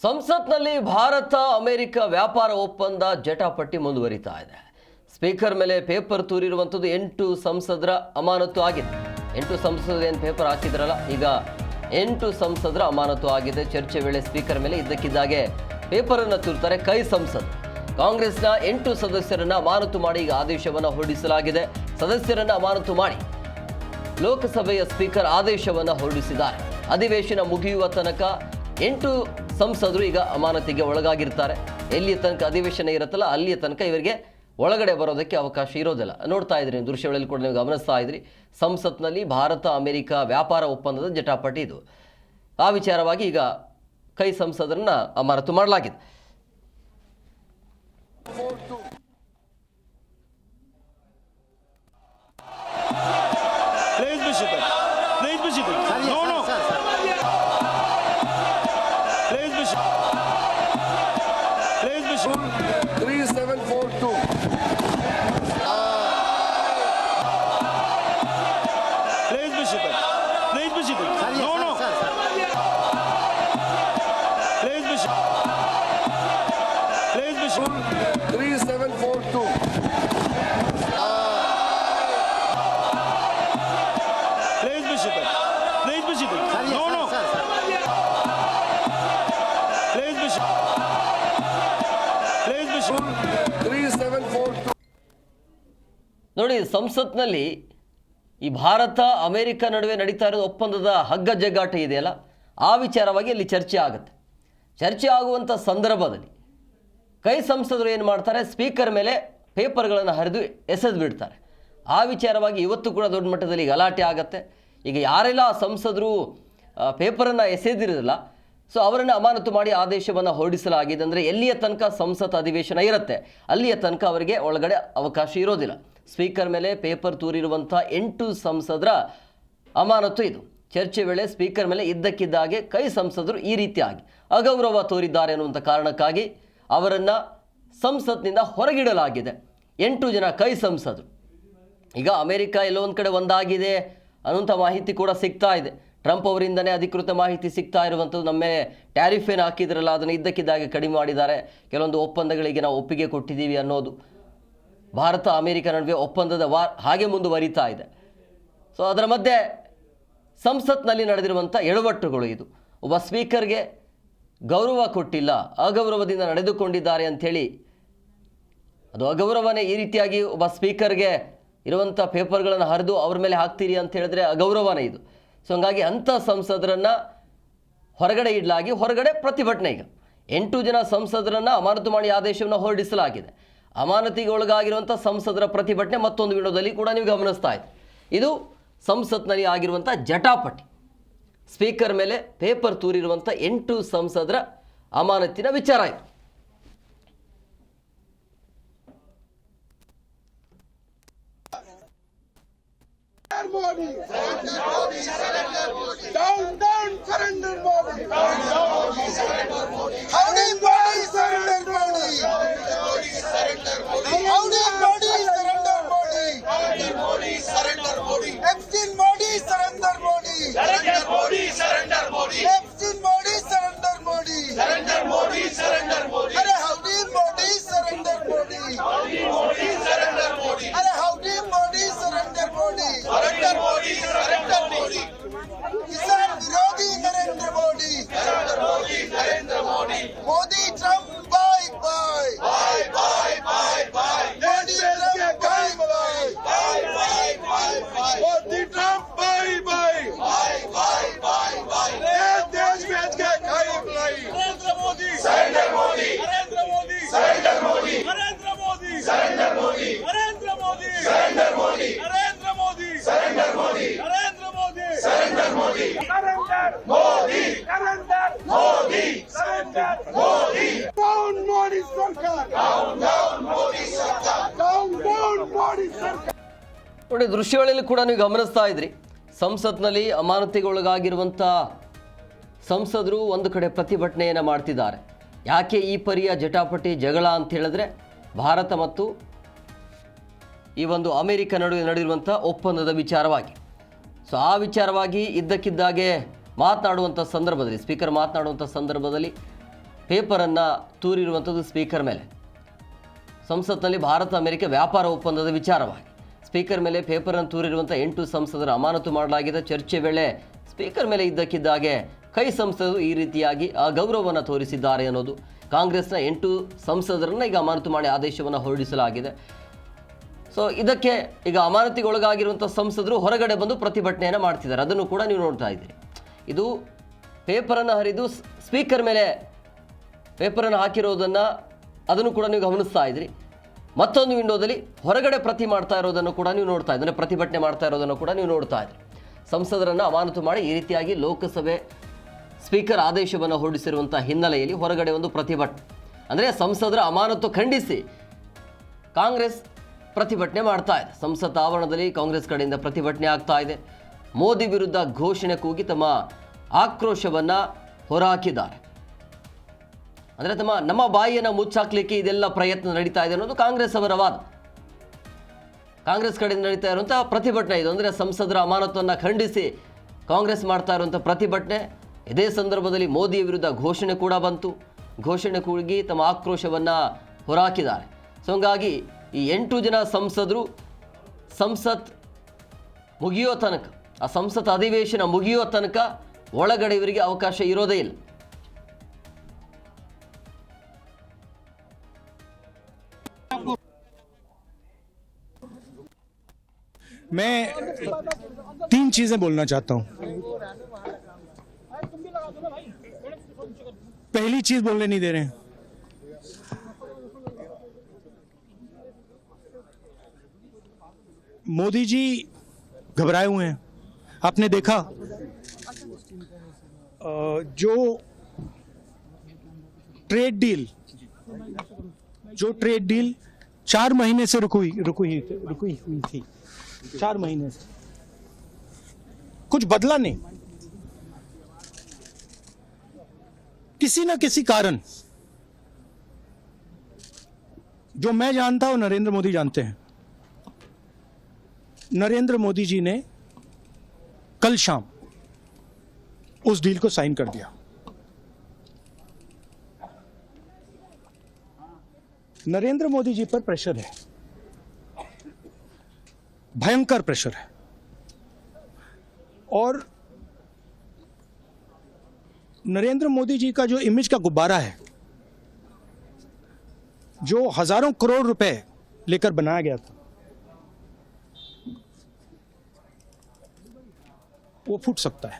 ಸಂಸತ್ನಲ್ಲಿ ಭಾರತ ಅಮೆರಿಕ ವ್ಯಾಪಾರ ಒಪ್ಪಂದ ಜಟಾಪಟಿ ಮುಂದುವರಿತಾ ಇದೆ. ಸ್ಪೀಕರ್ ಮೇಲೆ ಪೇಪರ್ ತೂರಿರುವಂಥದ್ದು 8 ಸಂಸದರ ಅಮಾನತು ಆಗಿದೆ. 8 ಸಂಸದರು ಏನು ಪೇಪರ್ ಹಾಕಿದ್ರಲ್ಲ, ಈಗ 8 ಸಂಸದರ ಅಮಾನತು ಆಗಿದೆ. ಚರ್ಚೆ ವೇಳೆ ಸ್ಪೀಕರ್ ಮೇಲೆ ಇದ್ದಕ್ಕಿದ್ದಾಗೆ ಪೇಪರನ್ನು ತೂರ್ತಾರೆ ಕೈ ಸಂಸದ್. ಕಾಂಗ್ರೆಸ್ನ 8 ಸದಸ್ಯರನ್ನು ಅಮಾನತು ಮಾಡಿ ಈಗ ಆದೇಶವನ್ನು ಹೊರಡಿಸಲಾಗಿದೆ. ಸದಸ್ಯರನ್ನು ಅಮಾನತು ಮಾಡಿ ಲೋಕಸಭೆಯ ಸ್ಪೀಕರ್ ಆದೇಶವನ್ನು ಹೊರಡಿಸಿದ್ದಾರೆ. ಅಧಿವೇಶನ ಮುಗಿಯುವ ತನಕ 8 ಸಂಸದರು ಈಗ ಅಮಾನತಿಗೆ ಒಳಗಾಗಿರ್ತಾರೆ. ಎಲ್ಲಿಯ ತನಕ ಅಧಿವೇಶನ ಇರುತ್ತಲ್ಲ ಅಲ್ಲಿಯ ತನಕ ಇವರಿಗೆ ಒಳಗಡೆ ಬರೋದಕ್ಕೆ ಅವಕಾಶ ಇರೋದಿಲ್ಲ. ನೋಡ್ತಾ ಇದ್ರಿ, ದೃಶ್ಯಗಳಲ್ಲಿ ಕೂಡ ನೀವು ಗಮನಿಸ್ತಾ ಇದ್ರಿ. ಸಂಸತ್ನಲ್ಲಿ ಭಾರತ ಅಮೆರಿಕ ವ್ಯಾಪಾರ ಒಪ್ಪಂದದ ಜಟಾಪಟಿ ಇದು. ಆ ವಿಚಾರವಾಗಿ ಈಗ ಕೈ ಸಂಸದರನ್ನ ಅಮಾನತು ಮಾಡಲಾಗಿದೆ. ನೋಡಿ, ಸಂಸತ್ನಲ್ಲಿ ಈ ಭಾರತ ಅಮೆರಿಕ ನಡುವೆ ನಡೀತಾ ಇರೋ ಒಪ್ಪಂದದ ಹಗ್ಗ ಜಗ್ಗಾಟ ಇದೆಯಲ್ಲ, ಆ ವಿಚಾರವಾಗಿ ಅಲ್ಲಿ ಚರ್ಚೆ ಆಗುತ್ತೆ. ಚರ್ಚೆ ಆಗುವಂಥ ಸಂದರ್ಭದಲ್ಲಿ ಕೈ ಸಂಸದರು ಏನು ಮಾಡ್ತಾರೆ, ಸ್ಪೀಕರ್ ಮೇಲೆ ಪೇಪರ್ಗಳನ್ನು ಹರಿದು ಎಸೆದು ಬಿಡ್ತಾರೆ. ಆ ವಿಚಾರವಾಗಿ ಇವತ್ತು ಕೂಡ ದೊಡ್ಡ ಮಟ್ಟದಲ್ಲಿ ಗಲಾಟೆ ಆಗುತ್ತೆ. ಈಗ ಯಾರೆಲ್ಲ ಸಂಸದರು ಪೇಪರನ್ನು ಎಸೆದಿರಲಿಲ್ಲ, ಸೊ ಅವರನ್ನು ಅಮಾನತು ಮಾಡಿ ಆದೇಶವನ್ನು ಹೊರಡಿಸಲಾಗಿದೆ. ಅಂದರೆ ಎಲ್ಲಿಯ ತನಕ ಸಂಸತ್ ಅಧಿವೇಶನ ಇರುತ್ತೆ ಅಲ್ಲಿಯ ತನಕ ಅವರಿಗೆ ಒಳಗಡೆ ಅವಕಾಶ ಇರೋದಿಲ್ಲ. ಸ್ಪೀಕರ್ ಮೇಲೆ ಪೇಪರ್ ತೂರಿರುವಂಥ 8 ಸಂಸದರ ಅಮಾನತು ಇದು. ಚರ್ಚೆ ವೇಳೆ ಸ್ಪೀಕರ್ ಮೇಲೆ ಇದ್ದಕ್ಕಿದ್ದಾಗೆ ಕೈ ಸಂಸದರು ಈ ರೀತಿಯಾಗಿ ಅಗೌರವ ತೋರಿದ್ದಾರೆ ಅನ್ನುವಂಥ ಕಾರಣಕ್ಕಾಗಿ ಅವರನ್ನು ಸಂಸತ್ನಿಂದ ಹೊರಗಿಡಲಾಗಿದೆ. 8 ಜನ ಕೈ ಸಂಸದರು. ಈಗ ಅಮೆರಿಕ ಎಲ್ಲೋ ಒಂದು ಕಡೆ ಒಂದಾಗಿದೆ ಅನ್ನುವಂಥ ಮಾಹಿತಿ ಕೂಡ ಸಿಗ್ತಾ ಇದೆ. ಟ್ರಂಪ್ ಅವರಿಂದನೇ ಅಧಿಕೃತ ಮಾಹಿತಿ ಸಿಗ್ತಾ ಇರುವಂಥದ್ದು. ನಮ್ಮ ಮೇಲೆ ಟ್ಯಾರಿಫ್ ಏನು ಹಾಕಿದ್ರಲ್ಲ ಅದನ್ನು ಇದ್ದಕ್ಕಿದ್ದಾಗೆ ಕಡಿಮೆ ಮಾಡಿದ್ದಾರೆ. ಕೆಲವೊಂದು ಒಪ್ಪಂದಗಳಿಗೆ ನಾವು ಒಪ್ಪಿಗೆ ಕೊಟ್ಟಿದ್ದೀವಿ ಅನ್ನೋದು. ಭಾರತ ಅಮೆರಿಕ ನಡುವೆ ಒಪ್ಪಂದದ ಹಾಗೆ ಮುಂದುವರಿತಾ ಇದೆ. ಸೊ ಅದರ ಮಧ್ಯೆ ಸಂಸತ್ನಲ್ಲಿ ನಡೆದಿರುವಂಥ ಎಡವಟ್ಟುಗಳು ಇದು. ಒಬ್ಬ ಸ್ಪೀಕರ್ಗೆ ಗೌರವ ಕೊಟ್ಟಿಲ್ಲ, ಅಗೌರವದಿಂದ ನಡೆದುಕೊಂಡಿದ್ದಾರೆ ಅಂಥೇಳಿ, ಅದು ಅಗೌರವನೇ. ಈ ರೀತಿಯಾಗಿ ಒಬ್ಬ ಸ್ಪೀಕರ್ಗೆ ಇರುವಂಥ ಪೇಪರ್ಗಳನ್ನು ಹರಿದು ಅವ್ರ ಮೇಲೆ ಹಾಕ್ತೀರಿ ಅಂತ ಹೇಳಿದ್ರೆ ಅಗೌರವನೇ ಇದು. ಸೊ ಹಂಗಾಗಿ ಅಂಥ ಸಂಸದರನ್ನು ಹೊರಗಡೆ ಇಡಲಾಗಿ ಹೊರಗಡೆ ಪ್ರತಿಭಟನೆ. ಈಗ 8 ಜನ ಸಂಸದರನ್ನು ಅಮಾನತು ಮಾಡಿ ಆದೇಶವನ್ನು ಹೊರಡಿಸಲಾಗಿದೆ. ಅಮಾನತಿಗೆ ಒಳಗಾಗಿರುವಂಥ ಸಂಸದರ ಪ್ರತಿಭಟನೆ ಮತ್ತೊಂದು ವಿಡಿಯೋದಲ್ಲಿ ಕೂಡ ನೀವು ಗಮನಿಸ್ತಾ ಇದ್ದೀರಿ. ಇದು ಸಂಸತ್ನಲ್ಲಿ ಆಗಿರುವಂಥ ಜಟಾಪಟಿ. ಸ್ಪೀಕರ್ ಮೇಲೆ ಪೇಪರ್ ತೂರಿರುವಂಥ 8 ಸಂಸದರ ಅಮಾನತಿನ ವಿಚಾರ ಇದು. Modi. Down, down, surrender Modi. Down, down, surrender Modi. Howdy Modi, surrender Modi. Howdy surrender Modi. Howdy Modi, surrender Modi. Howdy Modi, surrender Modi. Epstein Modi, surrender Modi. Surrender Modi, surrender Modi. Epstein Modi, surrender Modi. Surrender Modi, surrender Modi. Arey howdy Modi, surrender Modi. Howdy Modi, surrender Modi. Arey howdy Modi, surrender Modi. Surrender Modi, surrender Modi. किसान विरोधी Narendra Modi. Narendra Modi, Narendra Modi. Modi Trump bye bye. Bye bye bye bye. Modi Trump bye bye. Bye bye bye bye. Modi Trump bye bye. Bye bye bye bye. देश बेच के खाई बुलाई. Narendra Modi. Surrender Modi. Narendra Modi. Surrender Modi. Narendra Modi. Surrender Modi. Narendra Modi. Surrender Modi. Narendra Modi. Surrender Modi. Narendra Modi. Surrender Modi. Surrender Modi. Surrender Modi. Surrender Modi. Down Modi Sarkar. Down down Modi Sarkar. Down down Modi Sarkar. ನೋಡಿ, ದೃಶ್ಯಗಳಲ್ಲಿ ಕೂಡ ನೀವು ಗಮನಿಸ್ತಾ ಇದ್ರಿ. ಸಂಸತ್ನಲ್ಲಿ ಅಮಾನತಿಗೊಳಗಾಗಿರುವಂಥ ಸಂಸದರು ಒಂದು ಕಡೆ ಪ್ರತಿಭಟನೆಯನ್ನು ಮಾಡ್ತಿದ್ದಾರೆ. ಯಾಕೆ ಈ ಪರಿಯ ಜಟಾಪಟಿ ಜಗಳ ಅಂತ ಹೇಳಿದ್ರೆ, ಭಾರತ ಮತ್ತು ಈ ಒಂದು ಅಮೆರಿಕ ನಡುವೆ ನಡೆದಿರುವಂಥ ಒಪ್ಪಂದದ ವಿಚಾರವಾಗಿ. ಸೊ ಆ ವಿಚಾರವಾಗಿ ಇದ್ದಕ್ಕಿದ್ದಾಗೆ ಮಾತನಾಡುವಂಥ ಸಂದರ್ಭದಲ್ಲಿ, ಸ್ಪೀಕರ್ ಮಾತನಾಡುವಂಥ ಸಂದರ್ಭದಲ್ಲಿ ಪೇಪರನ್ನು ತೂರಿರುವಂಥದ್ದು ಸ್ಪೀಕರ್ ಮೇಲೆ. ಸಂಸತ್ನಲ್ಲಿ ಭಾರತ ಅಮೆರಿಕ ವ್ಯಾಪಾರ ಒಪ್ಪಂದದ ವಿಚಾರವಾಗಿ ಸ್ಪೀಕರ್ ಮೇಲೆ ಪೇಪರನ್ನು ತೂರಿರುವಂಥ 8 ಸಂಸದರ ಅಮಾನತು ಮಾಡಲಾಗಿದೆ. ಚರ್ಚೆ ವೇಳೆ ಸ್ಪೀಕರ್ ಮೇಲೆ ಇದ್ದಕ್ಕಿದ್ದಾಗೆ ಕೈ ಸಂಸದರು ಈ ರೀತಿಯಾಗಿ ಅಗೌರವವನ್ನು ತೋರಿಸಿದ್ದಾರೆ ಅನ್ನೋದು. ಕಾಂಗ್ರೆಸ್ನ 8 ಸಂಸದರನ್ನು ಈಗ ಅಮಾನತು ಮಾಡಿ ಆದೇಶವನ್ನು ಹೊರಡಿಸಲಾಗಿದೆ. ಸೊ ಇದಕ್ಕೆ ಈಗ ಅಮಾನತಿಗೊಳಗಾಗಿರುವಂಥ ಸಂಸದರು ಹೊರಗಡೆ ಬಂದು ಪ್ರತಿಭಟನೆಯನ್ನು ಮಾಡ್ತಿದ್ದಾರೆ. ಅದನ್ನು ಕೂಡ ನೀವು ನೋಡ್ತಾ ಇದ್ದೀರಿ. ಇದು ಪೇಪರನ್ನು ಹರಿದು ಸ್ಪೀಕರ್ ಮೇಲೆ ಪೇಪರನ್ನು ಹಾಕಿರೋದನ್ನು ಅದನ್ನು ಕೂಡ ನೀವು ಗಮನಿಸ್ತಾ ಇದ್ದೀರಿ. ಮತ್ತೊಂದು ವಿಂಡೋದಲ್ಲಿ ಹೊರಗಡೆ ಪ್ರತಿಭಟನೆ ಮಾಡ್ತಾ ಇರೋದನ್ನು ಕೂಡ ನೀವು ನೋಡ್ತಾ ಇದ್ದೀರಿ. ಸಂಸದರನ್ನು ಅಮಾನತು ಮಾಡಿ ಈ ರೀತಿಯಾಗಿ ಲೋಕಸಭೆ ಸ್ಪೀಕರ್ ಆದೇಶವನ್ನು ಹೊರಡಿಸಿರುವಂಥ ಹಿನ್ನೆಲೆಯಲ್ಲಿ ಹೊರಗಡೆ ಒಂದು ಪ್ರತಿಭಟನೆ, ಅಂದರೆ ಸಂಸದರ ಅಮಾನತು ಖಂಡಿಸಿ ಕಾಂಗ್ರೆಸ್ ಪ್ರತಿಭಟನೆ ಮಾಡ್ತಾ ಇದೆ. ಸಂಸತ್ ಆವರಣದಲ್ಲಿ ಕಾಂಗ್ರೆಸ್ ಕಡೆಯಿಂದ ಪ್ರತಿಭಟನೆ ಆಗ್ತಾ ಇದೆ. ಮೋದಿ ವಿರುದ್ಧ ಘೋಷಣೆ ಕೂಗಿ ತಮ್ಮ ಆಕ್ರೋಶವನ್ನು ಹೊರಹಾಕಿದ್ದಾರೆ. ಅಂದರೆ ನಮ್ಮ ಬಾಯಿಯನ್ನು ಮುಚ್ಚಾಕ್ಲಿಕ್ಕೆ ಇದೆಲ್ಲ ಪ್ರಯತ್ನ ನಡೀತಾ ಇದೆ ಅನ್ನೋದು ಕಾಂಗ್ರೆಸ್ ಅವರ ವಾದ. ಕಾಂಗ್ರೆಸ್ ಕಡೆಯಿಂದ ನಡೀತಾ ಇರುವಂಥ ಪ್ರತಿಭಟನೆ ಇದು. ಅಂದರೆ ಸಂಸದರ ಅಮಾನತನ್ನು ಖಂಡಿಸಿ ಕಾಂಗ್ರೆಸ್ ಮಾಡ್ತಾ ಇರುವಂಥ ಪ್ರತಿಭಟನೆ. ಇದೇ ಸಂದರ್ಭದಲ್ಲಿ ಮೋದಿ ವಿರುದ್ಧ ಘೋಷಣೆ ಕೂಡ ಬಂತು. ಘೋಷಣೆ ಕೂಗಿ ತಮ್ಮ ಆಕ್ರೋಶವನ್ನು ಹೊರಹಾಕಿದ್ದಾರೆ. ಸೊ ಹಂಗಾಗಿ ಈ 8 ಜನ ಸಂಸದರು ಸಂಸತ್ ಮುಗಿಯೋ ತನಕ, ಆ ಸಂಸತ್ ಅಧಿವೇಶನ ಮುಗಿಯೋ ತನಕ ಒಳಗಡೆ ಇವರಿಗೆ ಅವಕಾಶ ಇರೋದೇ ಇಲ್ಲ. मैं 3 चीजें बोलना चाहता हूं. पहली चीज बोलने नहीं दे रहे हैं. मोदी जी घबराए हुए हैं. आपने देखा जो ट्रेड डील 4 महीने से रुकी हुई थी. 4 महीने से कुछ बदला नहीं. किसी ना किसी कारण, जो मैं जानता हूं नरेंद्र मोदी जानते हैं. नरेंद्र मोदी जी ने कल शाम उस डील को साइन कर दिया. नरेंद्र मोदी जी पर प्रेशर है, भयंकर प्रेशर है. और नरेंद्र मोदी जी का जो इमेज का गुब्बारा है, जो हजारों करोड़ रुपए लेकर बनाया गया था, वो फूट सकता है.